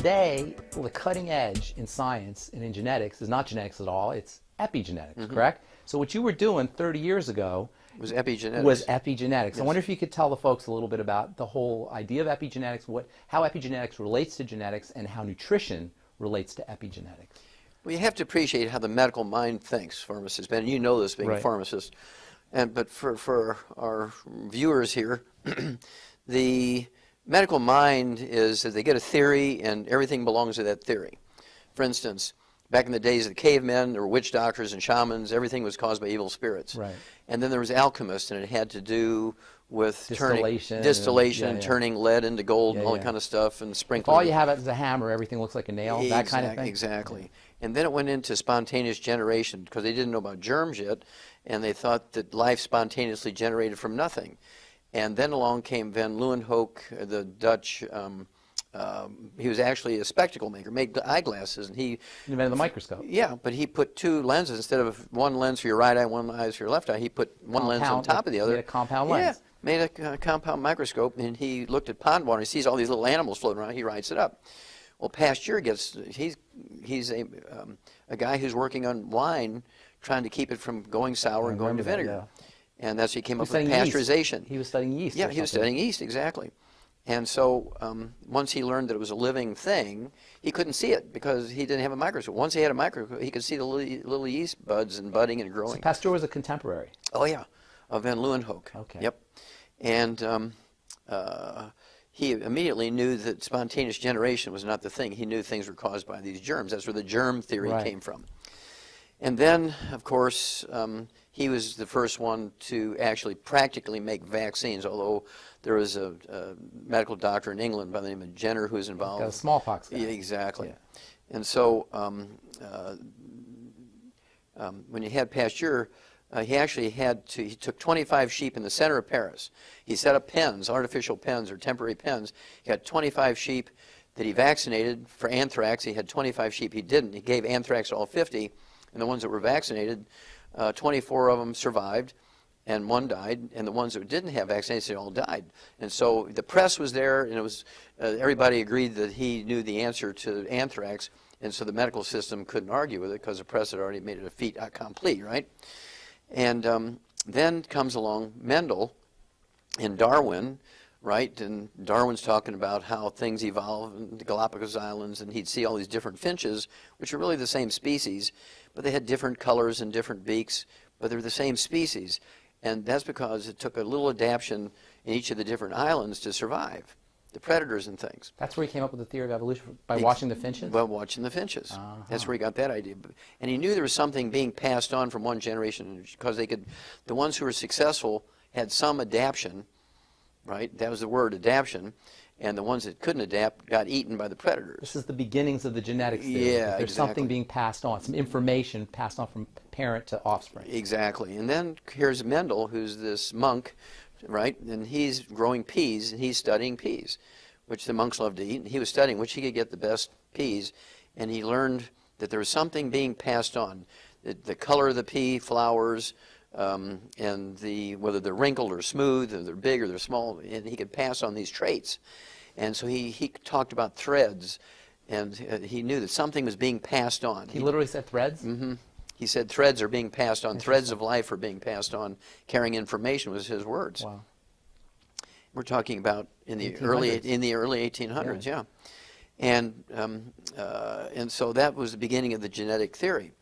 today, well, the cutting edge in science and in genetics is not genetics at all, it's epigenetics, correct? So what you were doing 30 years ago was epigenetics. Yes. I wonder if you could tell the folks a little bit about the whole idea of epigenetics, how epigenetics relates to genetics, and how nutrition relates to epigenetics. Well, you have to appreciate how the medical mind thinks, pharmacist Ben. You know this being a pharmacist. But for our viewers here, the medical mind is that they get a theory and everything belongs to that theory. For instance, back in the days of the cavemen, there were witch doctors and shamans. Everything was caused by evil spirits. Right. And then there was alchemists, and it had to do with distillation and turning lead into gold and all that kind of stuff, and sprinkling. If all you have is a hammer, everything looks like a nail, that kind of thing? Exactly. And then it went into spontaneous generation because they didn't know about germs yet, and they thought that life spontaneously generated from nothing. And then along came Van Leeuwenhoek, the Dutch. He was actually a spectacle maker, made eyeglasses, and he invented the microscope. Yeah, but he put two lenses instead of one lens for your right eye, one lens for your left eye. He put one lens on top of the other. Made a compound lens. Yeah, made a compound microscope, and he looked at pond water. He sees all these little animals floating around. He writes it up. Well, Pasteur he's a guy who's working on wine, trying to keep it from going sour and going to vinegar. And that's he came up with pasteurization. He was studying yeast. Yeah, he was studying yeast, exactly. And so once he learned that it was a living thing, he couldn't see it because he didn't have a microscope. Once he had a microscope, he could see the little yeast buds and budding and growing. So Pasteur was a contemporary. Oh, yeah, of Van Leeuwenhoek. Okay. Yep. And he immediately knew that spontaneous generation was not the thing. He knew things were caused by these germs. That's where the germ theory came from. And then, of course, he was the first one to actually practically make vaccines, although there was a medical doctor in England by the name of Jenner who was involved. Got a smallpox guy. Yeah, exactly. Yeah. And so when you had Pasteur, he took 25 sheep in the center of Paris. He set up pens, artificial pens or temporary pens. He had 25 sheep that he vaccinated for anthrax. He had 25 sheep he didn't. He gave anthrax to all 50, and the ones that were vaccinated, 24 of them survived, and one died, and the ones that didn't have vaccination all died. And so the press was there, and it was everybody agreed that he knew the answer to anthrax, and so the medical system couldn't argue with it because the press had already made it a fait accompli, right? And then comes along Mendel and Darwin, right? And Darwin's talking about how things evolve in the Galapagos Islands, and he'd see all these different finches, which are really the same species, but they had different colors and different beaks, but they're the same species. And that's because it took a little adaptation in each of the different islands to survive, the predators and things. That's where he came up with the theory of evolution, by watching the finches? By watching the finches. That's where he got that idea. And he knew there was something being passed on from one generation because the ones who were successful had some adaptation, right? That was the word, adaptation. And the ones that couldn't adapt got eaten by the predators. This is the beginnings of the genetics theory. Yeah, There's something being passed on, some information passed on from parent to offspring. Exactly. And then here's Mendel, who's this monk, right? And he's growing peas, and he's studying peas, which the monks love to eat. And he was studying which he could get the best peas, and he learned that there was something being passed on. The color of the pea flowers, and whether they're wrinkled or smooth, or they're big or they're small, and he could pass on these traits. And so he talked about threads, and he knew that something was being passed on. He literally said threads? Mm-hmm. He said threads are being passed on, threads of life are being passed on, carrying information was his words. Wow. We're talking about in the early 1800s, yeah. And so that was the beginning of the genetic theory.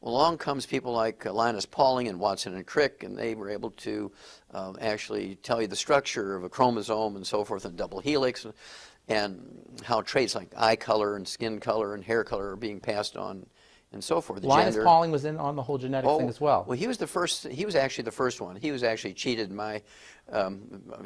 Well, along comes people like Linus Pauling and Watson and Crick, and they were able to actually tell you the structure of a chromosome and so forth, and double helix, and how traits like eye color and skin color and hair color are being passed on, and so forth. Linus Pauling was in on the whole genetic thing as well. Well, he was the first. He was actually the first one. He was actually cheated.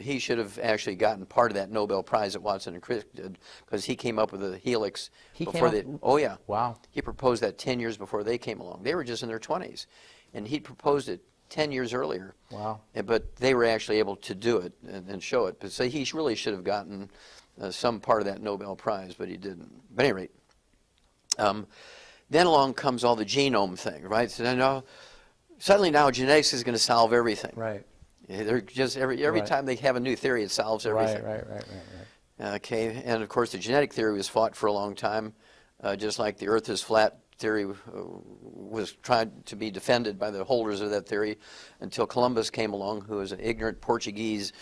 He should have actually gotten part of that Nobel Prize that Watson and Crick did because he came up with a helix before they. Oh yeah. Wow. He proposed that 10 years before they came along. They were just in their 20s, and he proposed it 10 years earlier. Wow. But they were actually able to do it and show it. But so he really should have gotten some part of that Nobel Prize, but he didn't. But at any rate. Then along comes all the genome thing, right? So suddenly now genetics is going to solve everything. Right. They're just every time they have a new theory, it solves everything. Right. Okay, and of course the genetic theory was fought for a long time, just like the earth is flat theory was tried to be defended by the holders of that theory until Columbus came along, who was an ignorant Portuguese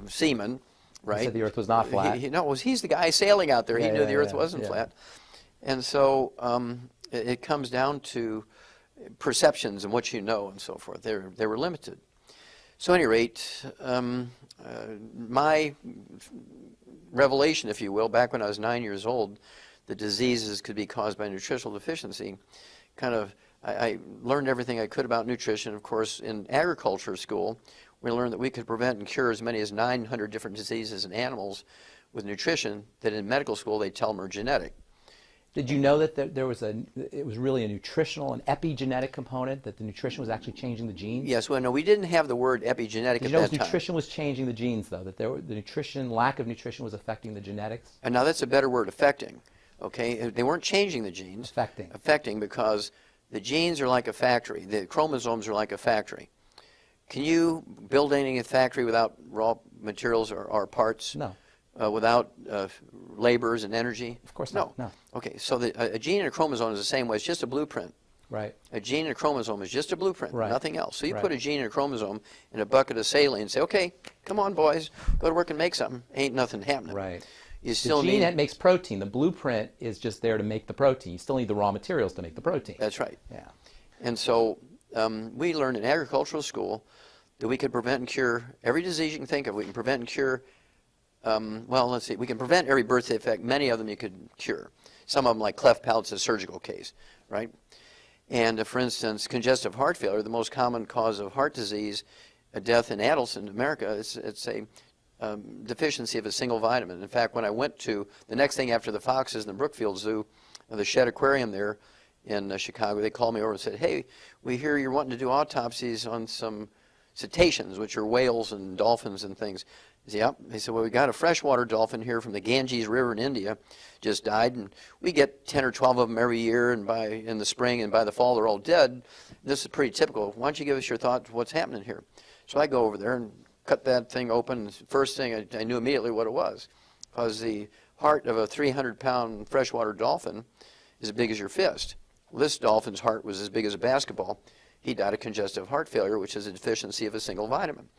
seaman, right? He said the earth was not flat. He's the guy sailing out there. Yeah, He knew yeah, the earth yeah, wasn't yeah. flat. And so it comes down to perceptions and what you know and so forth. They were limited. So at any rate, my revelation, if you will, back when I was 9 years old, the diseases could be caused by nutritional deficiency, I learned everything I could about nutrition. Of course, in agriculture school, we learned that we could prevent and cure as many as 900 different diseases in animals with nutrition that in medical school they tell them are genetic. Did you know that it was really a nutritional and epigenetic component, that the nutrition was actually changing the genes? Yes, well, no, we didn't have the word epigenetic Did at you know that time. nutrition was changing the genes, though, that the lack of nutrition was affecting the genetics? And now that's a better word, affecting. Okay, they weren't changing the genes. Affecting. Affecting, because the genes are like a factory. The chromosomes are like a factory. Can you build anything in a factory without raw materials or parts? No. Without labors and energy? Of course not. No. Okay, so a gene and a chromosome is the same way. It's just a blueprint. Right. A gene and a chromosome is just a blueprint, Right. nothing else. So you Right. put a gene and a chromosome in a bucket of saline and say, okay, come on, boys, go to work and make something. Ain't nothing happening. Right. You still the gene need... that makes protein, the blueprint is just there to make the protein. You still need the raw materials to make the protein. That's right. Yeah. And so we learned in agricultural school that we could prevent and cure every disease you can think of. We can prevent and cure, well, let's see, we can prevent every birth defect. Many of them you could cure. Some of them, like cleft palate's a surgical case, right? And for instance, congestive heart failure, the most common cause of heart disease, death in adults in America, it's a deficiency of a single vitamin. In fact, when I went to the next thing after the foxes in the Brookfield Zoo, the Shedd Aquarium there in Chicago, they called me over and said, hey, we hear you're wanting to do autopsies on some cetaceans, which are whales and dolphins and things. I said, yep. They said, well, we got a freshwater dolphin here from the Ganges River in India, just died, and we get 10 or 12 of them every year, and in the spring and by the fall they're all dead. This is pretty typical. Why don't you give us your thoughts what's happening here? So I go over there and cut that thing open. First thing, I knew immediately what it was, because the heart of a 300-pound freshwater dolphin is as big as your fist. Well, this dolphin's heart was as big as a basketball. He died of congestive heart failure, which is a deficiency of a single vitamin.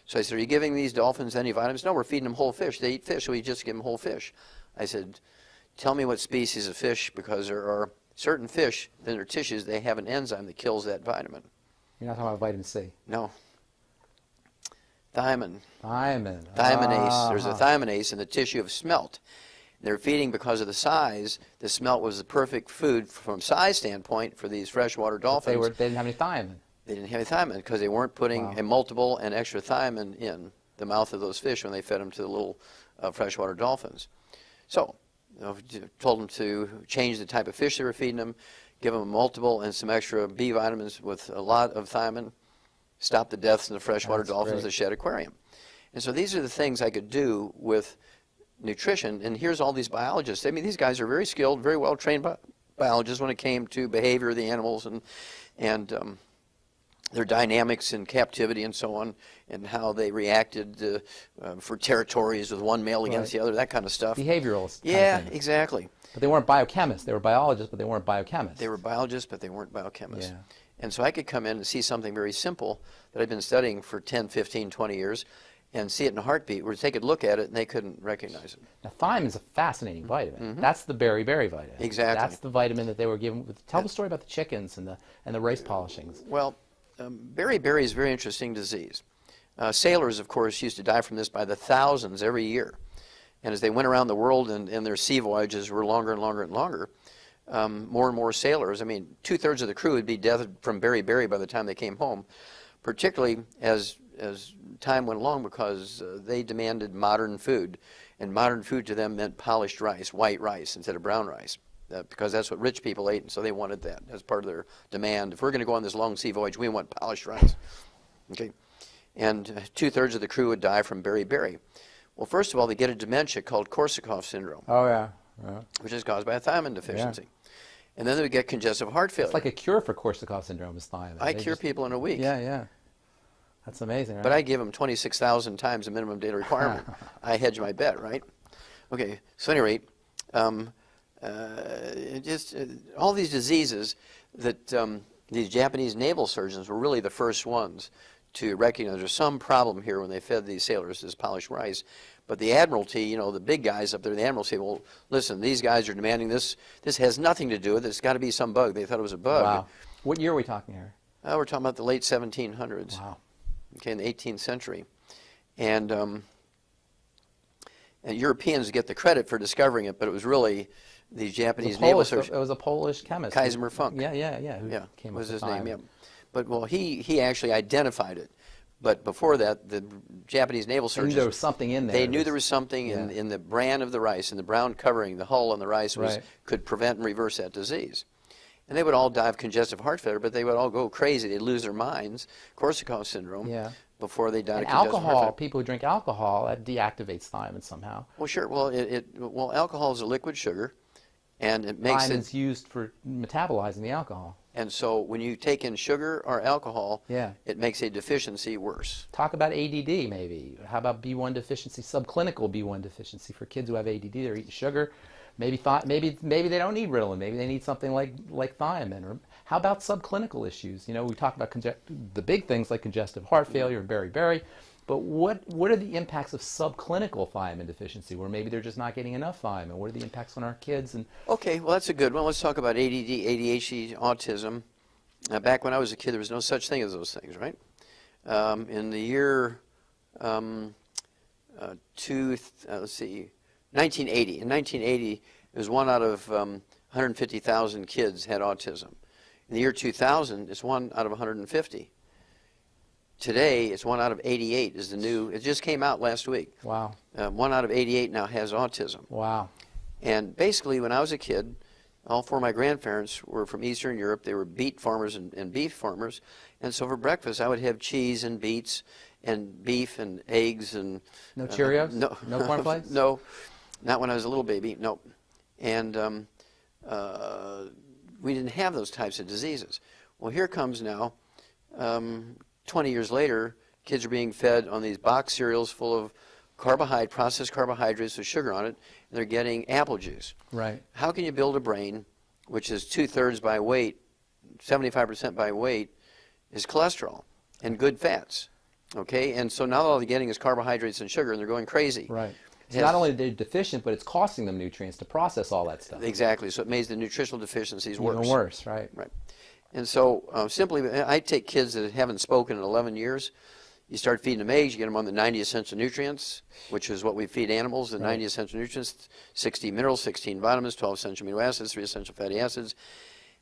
So I said, are you giving these dolphins any vitamins? No, we're feeding them whole fish. They eat fish, so we just give them whole fish. I said, tell me what species of fish, because there are certain fish, in their tissues, they have an enzyme that kills that vitamin. You're not talking about vitamin C? No. Thiamine. Thiamine. Thiaminase. There's a thiaminase in the tissue of smelt. They're feeding because of the size. The smelt was the perfect food from size standpoint for these freshwater dolphins. They didn't have any thiamine. They didn't have any thiamine because they weren't putting a multiple and extra thiamine in the mouth of those fish when they fed them to the little freshwater dolphins. So, told them to change the type of fish they were feeding them, give them a multiple and some extra B vitamins with a lot of thiamine, stop the deaths in the freshwater dolphins, the Shedd Aquarium. And so these are the things I could do with nutrition. And here's all these biologists. I mean, these guys are very skilled, very well trained biologists when it came to behavior of the animals and their dynamics in captivity and so on, and how they reacted for territories with one male against the other, that kind of stuff. Behavioral. Yeah, exactly. But they weren't biochemists. They were biologists, but they weren't biochemists. They were biologists, but they weren't biochemists. Yeah. And so I could come in and see something very simple that I've been studying for 10, 15, 20 years, and see it in a heartbeat, where they could look at it and they couldn't recognize it. Now, thiamine is a fascinating vitamin. That's the berry vitamin. Exactly. That's the vitamin that they were given. Tell the story about the chickens and the race polishings. Well, beriberi is a very interesting disease. Sailors, of course, used to die from this by the thousands every year. And as they went around the world and their sea voyages were longer and longer and longer, more and more sailors, I mean, 2/3 of the crew would be dead from beriberi by the time they came home, particularly as time went along, because they demanded modern food. And modern food to them meant polished rice, white rice instead of brown rice, because that's what rich people ate, and so they wanted that as part of their demand. If we're going to go on this long sea voyage, we want polished rice. Okay? And 2/3 of the crew would die from beriberi. Well, first of all, they get a dementia called Korsakoff syndrome, Oh, yeah. which is caused by a thiamine deficiency. And then they would get congestive heart failure. It's like a cure for Korsakoff syndrome is thiamine. I cure people in a week. Yeah. That's amazing, right? But I give them 26,000 times the minimum daily requirement. I hedge my bet, right? Okay, so at any rate, all these diseases that these Japanese naval surgeons were really the first ones to recognize there's some problem here when they fed these sailors this polished rice. But the Admiralty, you know, the big guys up there in the Admiralty, well, listen, these guys are demanding this. This has nothing to do with it. It's got to be some bug. They thought it was a bug. Wow. What year are we talking here? We're talking about the late 1700s. Wow. Okay, in the 18th century. And Europeans get the credit for discovering it, but it was really these Japanese naval surgeons. It was a Polish chemist. Kaiser Funk. Who came was up his with name, thyme. yeah. But, well, he actually identified it. But before that, the Japanese naval They surgeons... knew there was something in there. They knew there was something in the bran of the rice, in the brown covering, the hull on the rice could prevent and reverse that disease. And they would all die of congestive heart failure, but they would all go crazy. They'd lose their minds, Korsakoff syndrome, before they died of congestive heart failure. People who drink alcohol, that deactivates thymin somehow. Well, sure. Well, alcohol is a liquid sugar, and it makes Thymin is used for metabolizing the alcohol. And so when you take in sugar or alcohol, Yeah. it makes a deficiency worse. Talk about ADD maybe. How about B1 deficiency, subclinical B1 deficiency for kids who have ADD? They're eating sugar. Maybe they don't need Ritalin. Maybe they need something like thiamine. Or how about subclinical issues? You know, we talk about the big things like congestive heart failure and beriberi. But what are the impacts of subclinical thiamine deficiency, where maybe they're just not getting enough thiamine? What are the impacts on our kids? And okay, well, that's a good one. Let's talk about ADD, ADHD, autism. Back when I was a kid, there was no such thing as those things, right? In the year 1980. In 1980, it was 1 out of 150,000 kids had autism. In the year 2000, it's 1 out of 150. Today, it's 1 out of 88 is the new, it just came out last week. wow. 1 out of 88 now has autism. Wow. And basically, when I was a kid, all 4 of my grandparents were from Eastern Europe. They were beet farmers and beef farmers. And so for breakfast, I would have cheese and beets and beef and eggs and... No Cheerios? No. No cornflakes? No, not when I was a little baby, no. And we didn't have those types of diseases. Well, here comes now, 20 years later, kids are being fed on these box cereals full of processed carbohydrates with sugar on it, and they're getting apple juice. Right. How can you build a brain, which is 2/3 by weight, 75% by weight, is cholesterol and good fats? Okay, and so now all they're getting is carbohydrates and sugar, and they're going crazy. Right. So not only are they deficient, but it's costing them nutrients to process all that stuff. Exactly. So it makes the nutritional deficiencies worse. Even worse, right? Right. And so simply, I take kids that haven't spoken in 11 years. You start feeding them eggs, you get them on the 90 essential nutrients, which is what we feed animals, the 90 essential nutrients, 60 minerals, 16 vitamins, 12 essential amino acids, 3 essential fatty acids.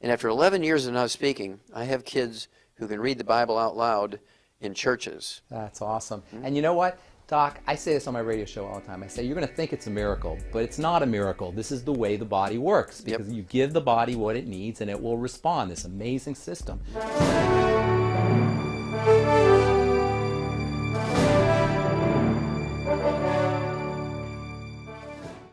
And after 11 years of not speaking, I have kids who can read the Bible out loud in churches. That's awesome. And you know what, Doc, I say this on my radio show all the time. I say, you're going to think it's a miracle, but it's not a miracle. This is the way the body works, because you give the body what it needs and it will respond, this amazing system.